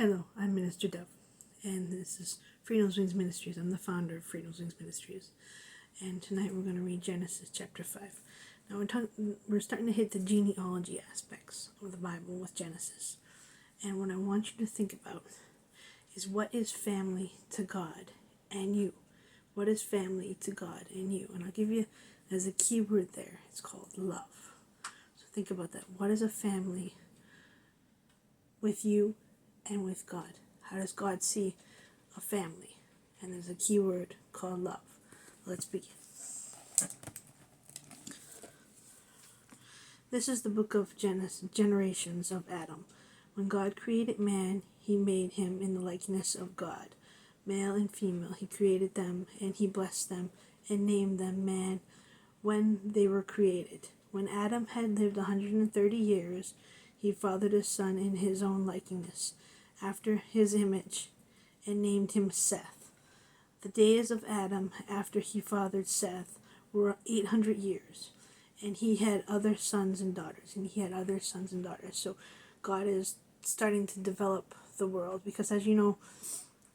Hello, I'm Minister Dove, and this is Freedom's Wings Ministries. I'm the founder of Freedom's Wings Ministries, and tonight we're going to read Genesis chapter 5. Now we're starting to hit the genealogy aspects of the Bible with Genesis, and what I want you to think about is what is family to God and you? What is family to God and you? And I'll give you, as a key word there, it's called love. So think about that. What is a family with you and with God? How does God see a family? And there's a key word called love. Let's begin. This is the book of generations of Adam. When God created man, he made him in the likeness of God. Male and female, he created them, and he blessed them and named them man when they were created. When Adam had lived 130 years, he fathered a son in his own likeness, after his image, and named him Seth. The days of Adam after he fathered Seth were 800 years, and he had other sons and daughters, So God is starting to develop the world, because as you know,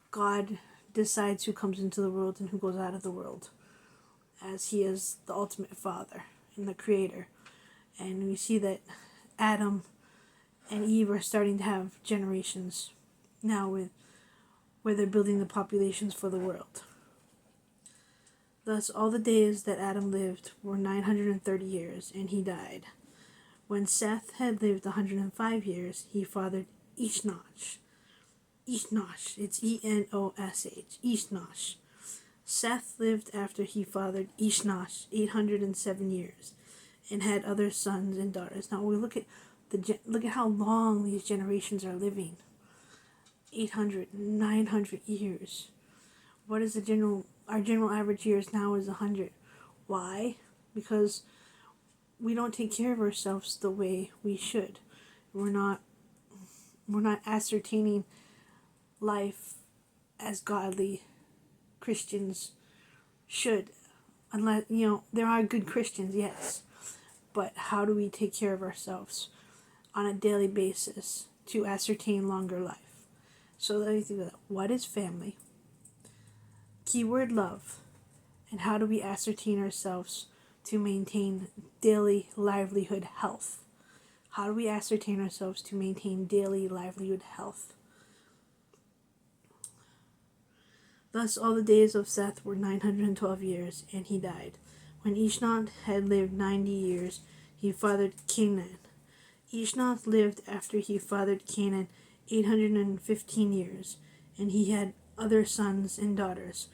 God decides who comes into the world and who goes out of the world, as he is the ultimate father and the creator. And we see that Adam and Eve are starting to have generations now where they're building the populations for the world. Thus, all the days that Adam lived were 930 years, and he died. When Seth had lived 105 years, he fathered Eshnosh. Eshnosh, it's Enosh, Eshnosh. Seth lived after he fathered Eshnosh 807 years, and had other sons and daughters. Now we look at how long these generations are living. 800, 900 years. What is our general average years now is 100. Why? Because we don't take care of ourselves the way we should. We're not ascertaining life as godly Christians should. Unless, there are good Christians, yes. But how do we take care of ourselves on a daily basis to ascertain longer life? So let me think about that. What is family? Keyword love. And how do we ascertain ourselves to maintain daily livelihood health? How do we ascertain ourselves to maintain daily livelihood health? Thus all the days of Seth were 912 years, and he died. When Eshnosh had lived 90 years, he fathered Canaan. Eshnosh lived after he fathered Canaan 815 years, and he had other sons and daughters.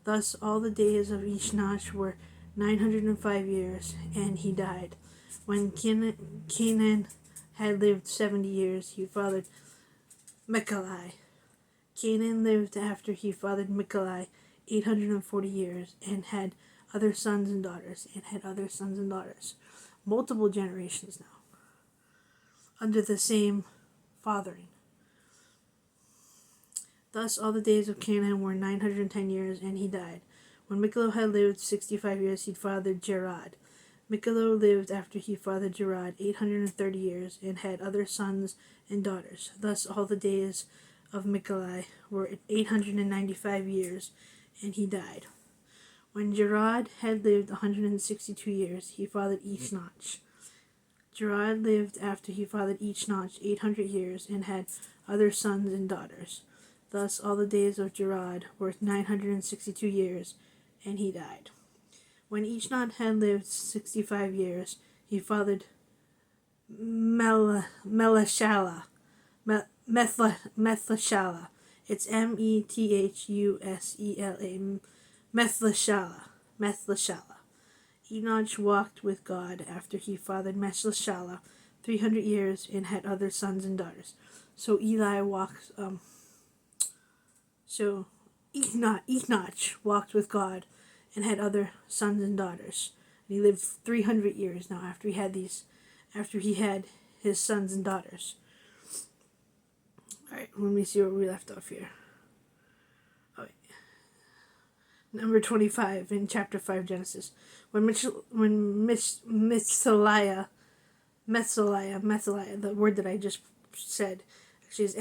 Thus all the days of Eshnosh were 905 years, and he died. When Canaan had lived 70 years, he fathered Michalai. Canaan lived after he fathered Michalai 840 years, and had other sons and daughters, Multiple generations now, under the same fathering. Thus all the days of Canaan were 910 years, and he died. When Michael had lived 65 years, he fathered Jared. Michael lived after he fathered Jared 830 years, and had other sons and daughters. Thus all the days of Michalai were 895 years, and he died. When Jared had lived 162 years, he fathered Eshnosh. Jared lived after he fathered Eshnosh 800 years, and had other sons and daughters. Thus all the days of Jared were 962 years, and he died. When Eshnosh had lived 65 years, he fathered Methushalah. Methushalah. It's Methusela. Methushalah. Enosh walked with God after he fathered Methushalah 300 years, and had other sons and daughters. So Enosh walked with God and had other sons and daughters. And he lived 300 years now after he had his sons and daughters. Alright, let me see where we left off here. Number 25 in chapter 5 Genesis. When Methaliah, the word that I just said, Actually, it's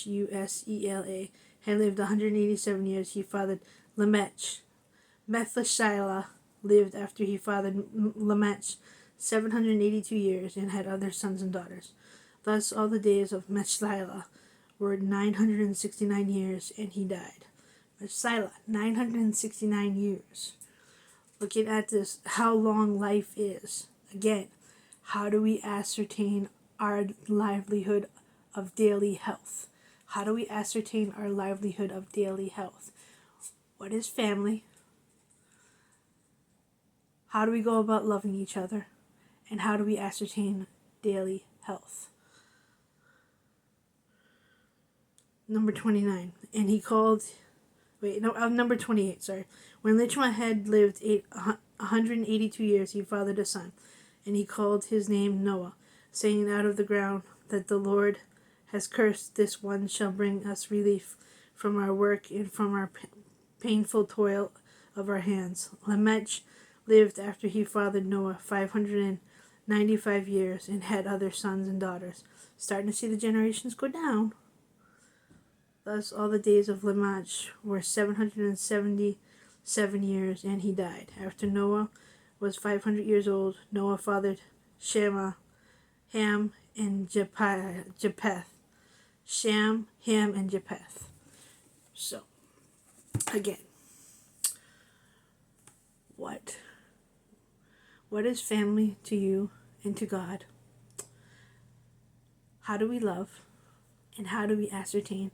Methusela, had lived 187 years. He fathered Lamech. Methuselah lived after he fathered Lamech 782 years and had other sons and daughters. Thus all the days of Methuselah were 969 years, and he died. Methuselah, 969 years. Looking at this, how long life is. Again, how do we ascertain our livelihood of daily health? How do we ascertain our livelihood of daily health? What is family? How do we go about loving each other? And how do we ascertain daily health? Number 29. And he called... number 28, sorry. When Lichma had lived 182 years, he fathered a son. And he called his name Noah, saying, out of the ground that the Lord has cursed, this one shall bring us relief from our work and from our painful toil of our hands. Lamech lived after he fathered Noah 595 years and had other sons and daughters. Starting to see the generations go down. Thus all the days of Lamech were 777 years, and he died. After Noah was 500 years old, Noah fathered Shema, Ham, and Japheth. Shem, Ham, and Japheth. So, again, what is family to you and to God? How do we love, and how do we ascertain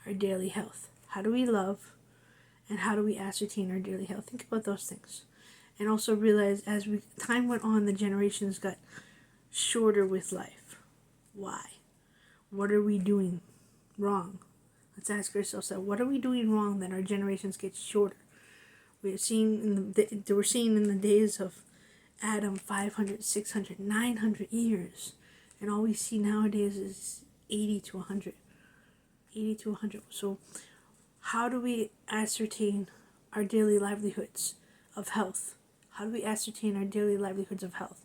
our daily health? How do we love, and how do we ascertain our daily health? Think about those things. And also realize as time went on, the generations got shorter with life. Why? What are we doing wrong? Let's ask ourselves that. What are we doing wrong that our generations get shorter? We're seeing in the days of Adam 500, 600, 900 years. And all we see nowadays is 80 to 100. 80 to 100. So how do we ascertain our daily livelihoods of health? How do we ascertain our daily livelihoods of health?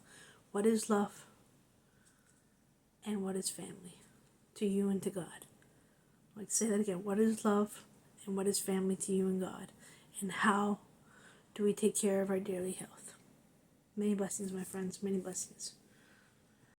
What is love? And what is family to you and to God? Like, say that again. What is love and what is family to you and God? And how do we take care of our daily health? Many blessings, my friends. Many blessings.